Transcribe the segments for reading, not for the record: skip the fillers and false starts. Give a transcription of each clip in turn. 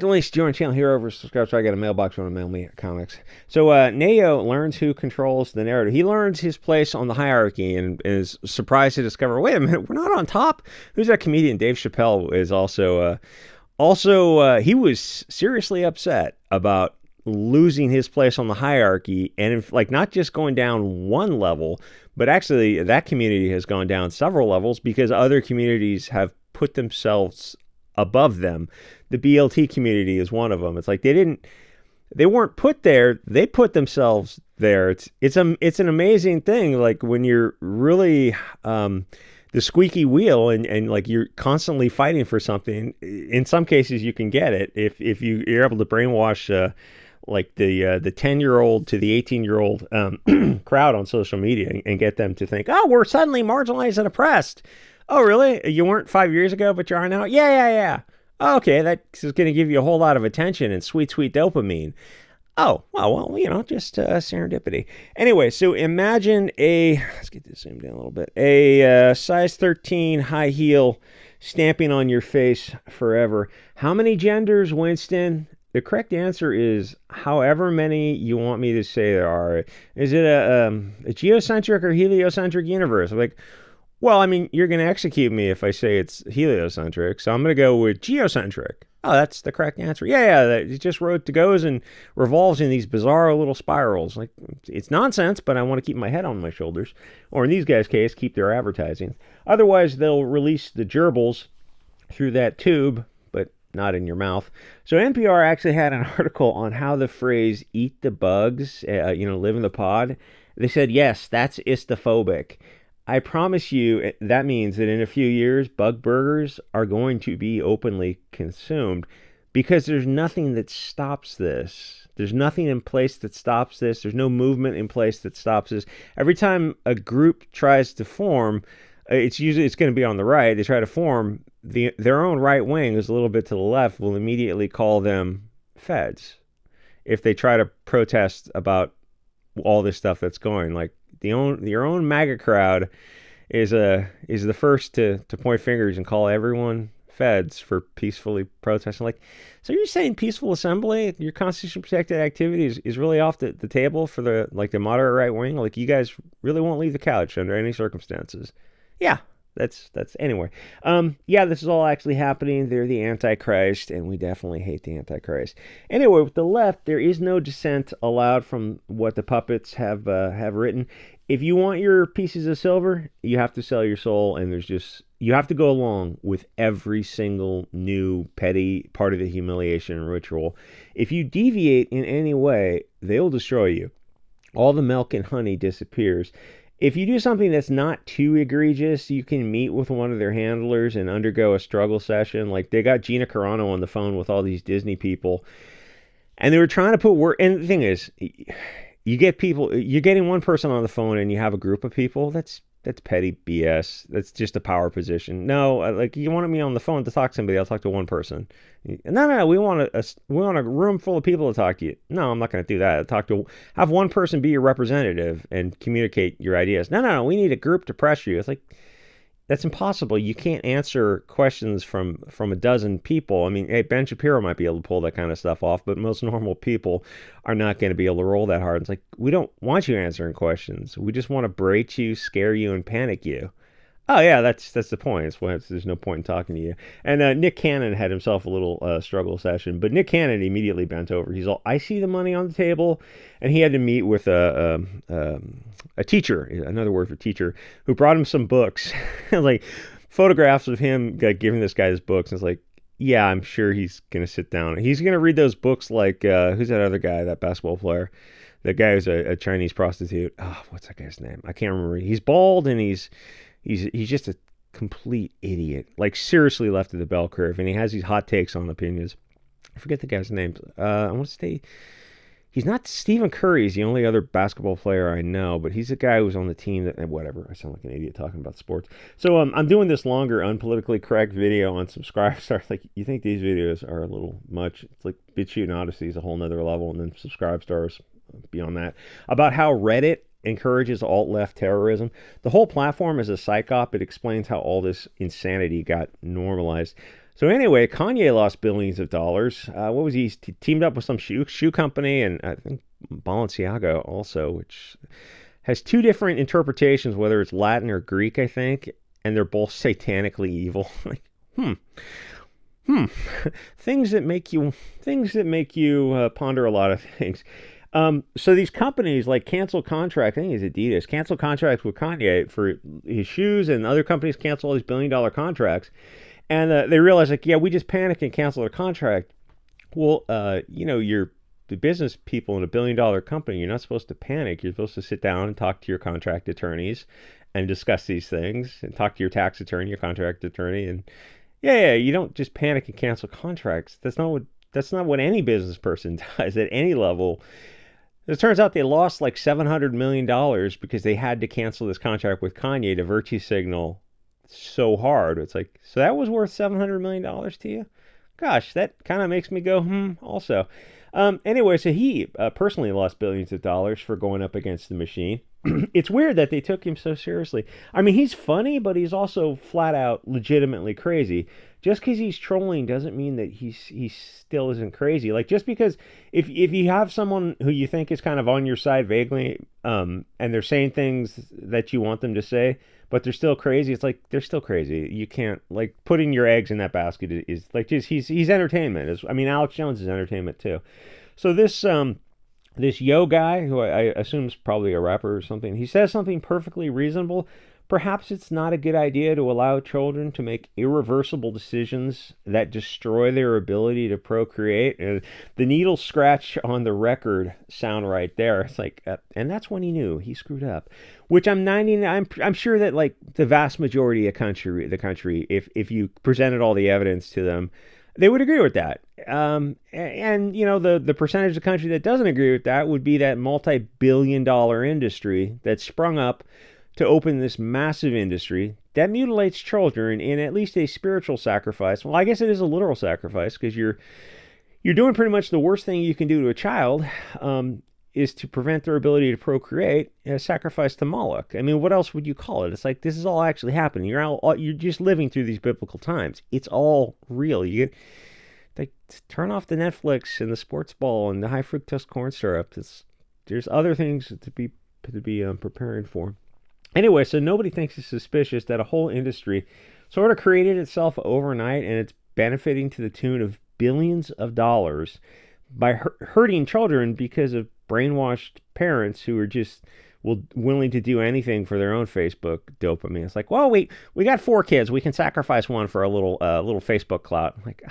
At least join the channel here over subscribe so I got a mailbox when I mail me comics. So NeYo learns who controls the narrative. He learns his place on the hierarchy and is surprised to discover, wait a minute, we're not on top. Who's that comedian? Dave Chappelle is also he was seriously upset about losing his place on the hierarchy, and like not just going down one level, but actually that community has gone down several levels because other communities have put themselves above them. The BLT community is one of them. It's like they weren't put there, they put themselves there. It's an amazing thing, like when you're really the squeaky wheel and like you're constantly fighting for something. In some cases you can get it if you're able to brainwash like the 10-year-old to the 18-year-old crowd on social media and get them to think, oh, we're suddenly marginalized and oppressed. Oh, really? You weren't 5 years ago, but you are now? Yeah. Okay, that's going to give you a whole lot of attention and sweet dopamine. Oh, well, just serendipity. Anyway, so imagine let's get this zoomed in a little bit, a size 13 high heel stamping on your face forever. How many genders, Winston? The correct answer is however many you want me to say there are. Is it a geocentric or heliocentric universe? Like, well, I mean, you're going to execute me if I say it's heliocentric, so I'm going to go with geocentric. Oh, that's the correct answer. Yeah, it just goes and revolves in these bizarre little spirals. Like, it's nonsense, but I want to keep my head on my shoulders. Or in these guys' case, keep their advertising. Otherwise, they'll release the gerbils through that tube, but not in your mouth. So NPR actually had an article on how the phrase "eat the bugs," live in the pod. They said, yes, that's istophobic. I promise you that means that in a few years, bug burgers are going to be openly consumed because there's nothing that stops this. There's nothing in place that stops this. There's no movement in place that stops this. Every time a group tries to form, it's going to be on the right. They try to form, their own right wing is a little bit to the left, will immediately call them feds if they try to protest about all this stuff that's going. Like, your own MAGA crowd is the first to point fingers and call everyone feds for peacefully protesting. Like, so you're saying peaceful assembly, your constitution protected activity is really off the table for the moderate right wing? Like, you guys really won't leave the couch under any circumstances? Yeah. That's anyway. This is all actually happening. They're the Antichrist, and we definitely hate the Antichrist. Anyway, with the left, there is no dissent allowed from what the puppets have written. If you want your pieces of silver, you have to sell your soul, and you have to go along with every single new petty part of the humiliation ritual. If you deviate in any way, they'll destroy you. All the milk and honey disappears. If you do something that's not too egregious, you can meet with one of their handlers and undergo a struggle session. Like, they got Gina Carano on the phone with all these Disney people, and they were trying to put work. And the thing is, you're getting one person on the phone and you have a group of people. That's petty BS. That's just a power position. No, like, you wanted me on the phone to talk to somebody, I'll talk to one person. No, we want a room full of people to talk to you. No, I'm not going to do that. Have one person be your representative and communicate your ideas. No, we need a group to pressure you. It's like, that's impossible. You can't answer questions from a dozen people. I mean, hey, Ben Shapiro might be able to pull that kind of stuff off, but most normal people are not going to be able to roll that hard. It's like, we don't want you answering questions. We just want to berate you, scare you, and panic you. Oh, yeah, that's the point. There's no point in talking to you. And Nick Cannon had himself a little struggle session, but Nick Cannon immediately bent over. He's all, I see the money on the table, and he had to meet with a teacher, another word for teacher, who brought him some books, like photographs of him giving this guy his books. And it's like, yeah, I'm sure he's going to sit down. He's going to read those books like, who's that other guy, that basketball player? That guy who's a Chinese prostitute. Oh, what's that guy's name? I can't remember. He's bald, and he's just a complete idiot. Like, seriously left of the bell curve. And he has these hot takes on opinions. I forget the guy's name. I want to say he's not Stephen Curry. He's the only other basketball player I know, but he's a guy who's on the team that, whatever. I sound like an idiot talking about sports. So I'm doing this longer, unpolitically correct video on Subscribestar. Like, you think these videos are a little much. It's like BitChute and Odyssey is a whole nother level, and then Subscribestars beyond that. About how Reddit encourages alt-left terrorism. The whole platform is a psyop. It explains how all this insanity got normalized. So anyway, Kanye lost billions of dollars. What was he? He teamed up with some shoe company, and I think Balenciaga also, which has two different interpretations, whether it's Latin or Greek, I think, and they're both satanically evil. Like, hmm, hmm, things that make you ponder a lot of things. So these companies like cancel contract. I think it's Adidas cancel contracts with Kanye for his shoes, and other companies cancel all these $1 billion contracts. And they realize, like, yeah, we just panicked and canceled a contract. Well, you're the business people in $1 billion company. You're not supposed to panic. You're supposed to sit down and talk to your contract attorneys and discuss these things, and talk to your tax attorney, your contract attorney, and yeah, you don't just panic and cancel contracts. That's not what any business person does at any level. It turns out they lost like $700 million because they had to cancel this contract with Kanye to virtue signal so hard. It's like, so that was worth $700 million to you? Gosh, that kind of makes me go, also. Anyway, so he personally lost billions of dollars for going up against the machine. It's weird that they took him so seriously. I mean, he's funny, but he's also flat out legitimately crazy. Just because he's trolling doesn't mean that he still isn't crazy. Like, just because if you have someone who you think is kind of on your side vaguely, and they're saying things that you want them to say, but they're still crazy, it's like they're still crazy. You can't, like, putting your eggs in that basket is like, just he's entertainment. I mean, Alex Jones is entertainment too. So this Yo guy, who I assume is probably a rapper or something, he says something perfectly reasonable. Perhaps it's not a good idea to allow children to make irreversible decisions that destroy their ability to procreate. The needle scratch on the record sound right there. It's like, and that's when he knew he screwed up. Which I'm sure that, like, the vast majority of the country, if you presented all the evidence to them, they would agree with that. And the percentage of the country that doesn't agree with that would be that multi-billion-dollar industry that sprung up to open this massive industry that mutilates children in at least a spiritual sacrifice. Well, I guess it is a literal sacrifice, because you're doing pretty much the worst thing you can do to a child, is to prevent their ability to procreate, a sacrifice to Moloch. I mean, what else would you call it? It's like, this is all actually happening. You're just living through these biblical times. It's all real. Like, turn off the Netflix and the sports ball and the high fructose corn syrup. There's other things to be preparing for. Anyway, so nobody thinks it's suspicious that a whole industry sort of created itself overnight, and it's benefiting to the tune of billions of dollars by hurting children because of brainwashed parents who are just willing to do anything for their own Facebook dopamine. It's like, well, we got 4 kids, we can sacrifice one for a little Facebook clout. I'm like,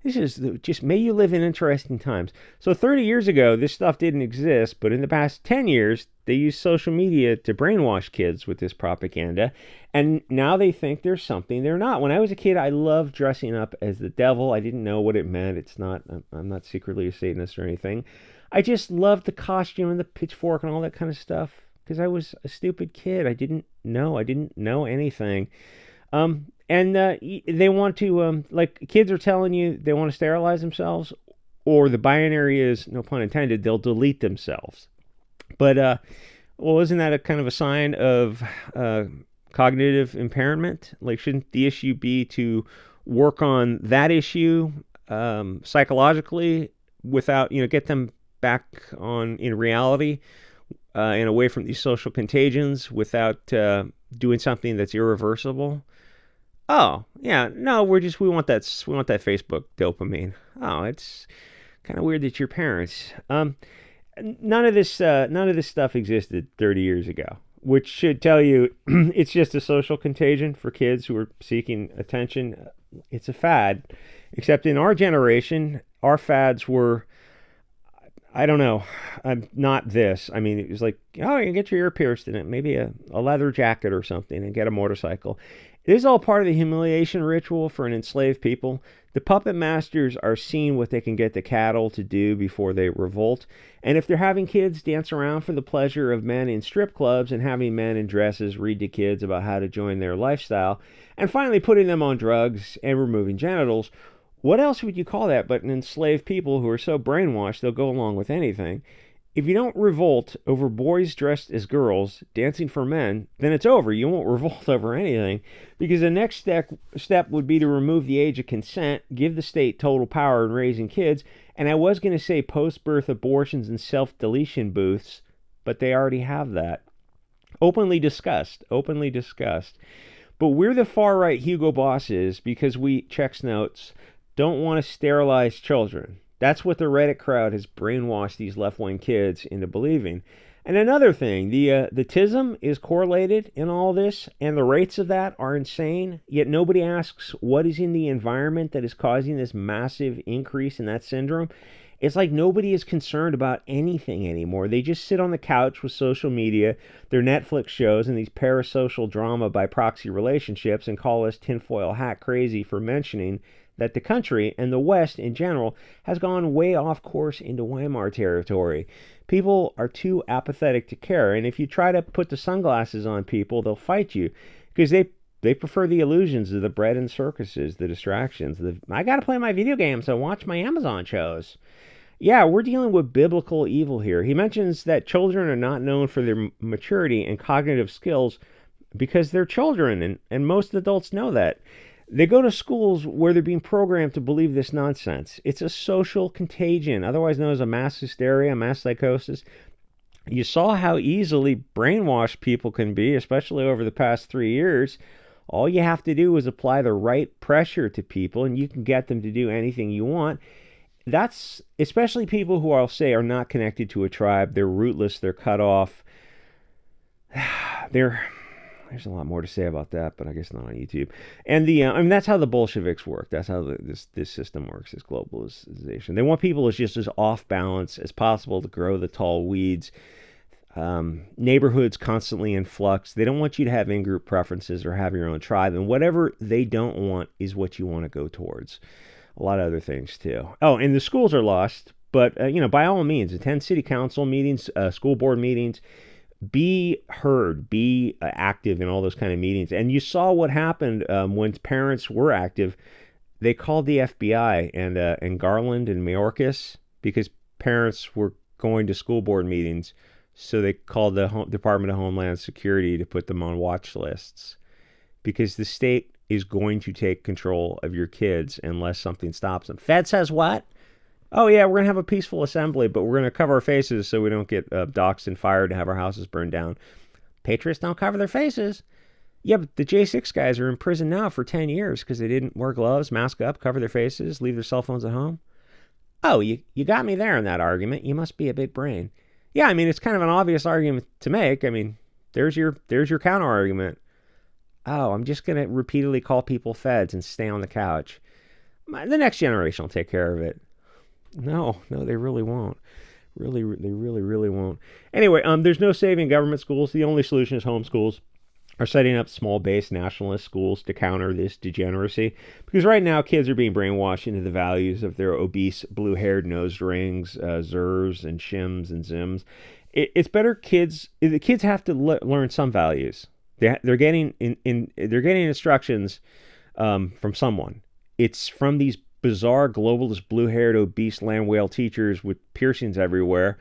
this is just, may you live in interesting times. So 30 years ago, this stuff didn't exist, but in the past 10 years, they used social media to brainwash kids with this propaganda, and now they think there's something they're not. When I was a kid, I loved dressing up as the devil. I didn't know what it meant. I'm not secretly a Satanist or anything. I just loved the costume and the pitchfork and all that kind of stuff, because I was a stupid kid. I didn't know anything. And they want to, like, kids are telling you they want to sterilize themselves, or the binary is, no pun intended, they'll delete themselves. But, well, isn't that a kind of a sign of cognitive impairment? Like, shouldn't the issue be to work on that issue psychologically, without, get them back in reality, and away from these social contagions, without doing something that's irreversible? Oh, yeah, no, we want that Facebook dopamine. Oh, it's kind of weird that your parents. None of this stuff existed 30 years ago, which should tell you it's just a social contagion for kids who are seeking attention. It's a fad, except in our generation, our fads were, I don't know, not this. I mean, it was like, oh, you can get your ear pierced in it, maybe a leather jacket or something, and get a motorcycle. It is all part of the humiliation ritual for an enslaved people. The puppet masters are seeing what they can get the cattle to do before they revolt. And if they're having kids dance around for the pleasure of men in strip clubs and having men in dresses read to kids about how to join their lifestyle, and finally putting them on drugs and removing genitals, what else would you call that but an enslaved people who are so brainwashed they'll go along with anything? If you don't revolt over boys dressed as girls dancing for men, then it's over. You won't revolt over anything, because the next step would be to remove the age of consent, give the state total power in raising kids, and I was going to say post-birth abortions and self-deletion booths, but they already have that. Openly discussed. But we're the far-right Hugo bosses because we, checks notes, don't want to sterilize children. That's what the Reddit crowd has brainwashed these left-wing kids into believing. And another thing, the TISM is correlated in all this, and the rates of that are insane, yet nobody asks what is in the environment that is causing this massive increase in that syndrome. It's like nobody is concerned about anything anymore. They just sit on the couch with social media, their Netflix shows, and these parasocial drama by proxy relationships, and call us tinfoil hat crazy for mentioning that the country, and the West in general, has gone way off course into Weimar territory. People are too apathetic to care, and if you try to put the sunglasses on people, they'll fight you, because they prefer the illusions of the bread and circuses, the distractions. I gotta play my video games and watch my Amazon shows. Yeah, we're dealing with biblical evil here. He mentions that children are not known for their maturity and cognitive skills because they're children, and most adults know that. They go to schools where they're being programmed to believe this nonsense. It's a social contagion, otherwise known as a mass hysteria, mass psychosis. You saw how easily brainwashed people can be, especially over the past 3 years. All you have to do is apply the right pressure to people, and you can get them to do anything you want. That's especially people who I'll say are not connected to a tribe. They're rootless. They're cut off. There's a lot more to say about that, but I guess not on YouTube. And that's how the Bolsheviks work. That's how this system works, this globalization. They want people as just as off balance as possible to grow the tall weeds. Neighborhoods constantly in flux. They don't want you to have in-group preferences or have your own tribe. And whatever they don't want is what you want to go towards. A lot of other things too. Oh, and the schools are lost, but by all means, attend city council meetings, school board meetings. Be heard, be active in all those kind of meetings. And you saw what happened when parents were active. They called the FBI and Garland and Mayorkas because parents were going to school board meetings. So they called the Department of Homeland Security to put them on watch lists because the state is going to take control of your kids unless something stops them. Fed says what? Oh, yeah, we're going to have a peaceful assembly, but we're going to cover our faces so we don't get doxxed and fired and have our houses burned down. Patriots don't cover their faces. Yeah, but the J6 guys are in prison now for 10 years because they didn't wear gloves, mask up, cover their faces, leave their cell phones at home. Oh, you got me there in that argument. You must be a big brain. Yeah, I mean, it's kind of an obvious argument to make. I mean, there's your counter argument. Oh, I'm just going to repeatedly call people feds and stay on the couch. The next generation will take care of it. No, they really won't. They really won't. Anyway, there's no saving government schools. The only solution is homeschools are setting up small-based nationalist schools to counter this degeneracy. Because right now, kids are being brainwashed into the values of their obese, blue-haired nose rings, Zers and Shims and Zims. It's better the kids have to learn some values. They're getting instructions from someone. It's from these bizarre globalist blue-haired obese land whale teachers with piercings everywhere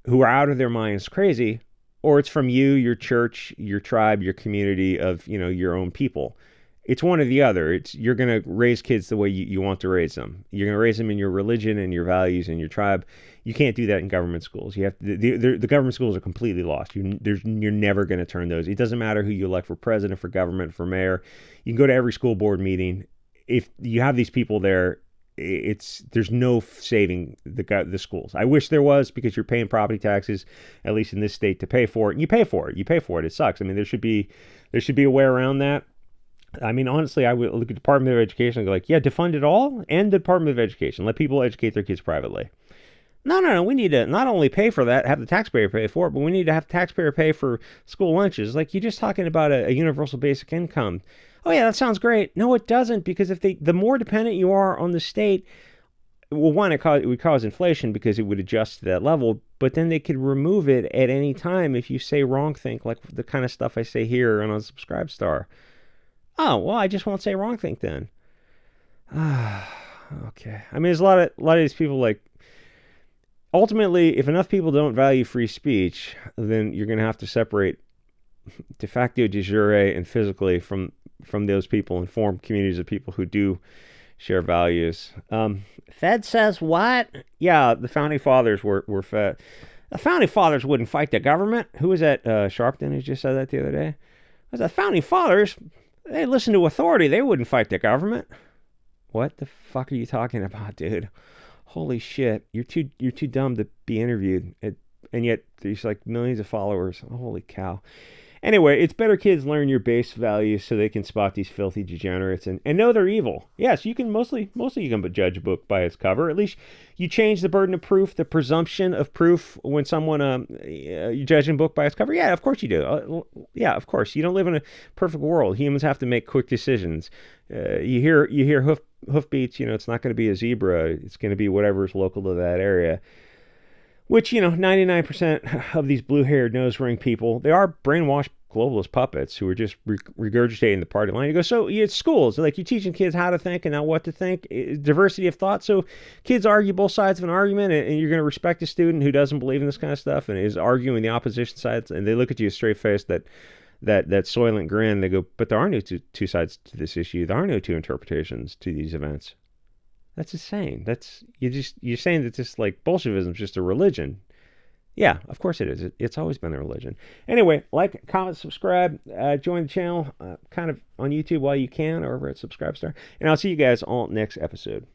who are out of their minds crazy, or it's from you, your church, your tribe, your community of your own people. It's one or the other. You're going to raise kids the way you want to raise them. You're going to raise them in your religion and your values and your tribe. You can't do that in government schools. You have the government schools are completely lost. You're never going to turn those. It doesn't matter who you elect for president, for government, for mayor. You can go to every school board meeting. If you have these people there, there's no saving the schools. I wish there was, because you're paying property taxes, at least in this state, to pay for it. And you pay for it. It sucks. I mean, there should be a way around that. I mean, honestly, I would look at the Department of Education and go like, yeah, defund it all, and the Department of Education. Let people educate their kids privately. No. We need to not only pay for that, have the taxpayer pay for it, but we need to have the taxpayer pay for school lunches. Like, you're just talking about a universal basic income. Oh, yeah, that sounds great. No, it doesn't, because the more dependent you are on the state, well, one, it would cause inflation because it would adjust to that level, but then they could remove it at any time if you say wrongthink, like the kind of stuff I say here on Unsubscribe Star. Oh, well, I just won't say wrongthink then. Okay. I mean, there's a lot of these people like, ultimately, if enough people don't value free speech, then you're going to have to separate de facto, de jure, and physically from those people and form communities of people who do share values. Fed says what? Yeah, the founding fathers were fed. The founding fathers wouldn't fight the government. Who was that? Sharpton who just said that the other day. The founding fathers, they listened to authority. They wouldn't fight the government. What the fuck are you talking about, dude? Holy shit! You're too dumb to be interviewed, and yet there's like millions of followers. Holy cow! Anyway, it's better kids learn your base values so they can spot these filthy degenerates and know they're evil. Yes, you can mostly you can judge a book by its cover. At least you change the burden of proof, the presumption of proof when someone you judge a book by its cover. Yeah, of course you do. Yeah, of course. You don't live in a perfect world. Humans have to make quick decisions. You hear hoofbeats. It's not going to be a zebra. It's going to be whatever's local to that area. Which, 99% of these blue-haired, nose-ring people, they are brainwashed globalist puppets who are just regurgitating the party line. You go, so it's schools. Like, you're teaching kids how to think and not what to think. Diversity of thought. So kids argue both sides of an argument, and you're going to respect a student who doesn't believe in this kind of stuff and is arguing the opposition sides, and they look at you straight-faced, that soylent grin. They go, but there are no two sides to this issue. There are no two interpretations to these events. That's insane. You're saying that this like Bolshevism is just a religion. Yeah, of course it is. It's always been a religion. Anyway, like, comment, subscribe, join the channel, kind of on YouTube while you can, or over at Subscribestar. And I'll see you guys all next episode.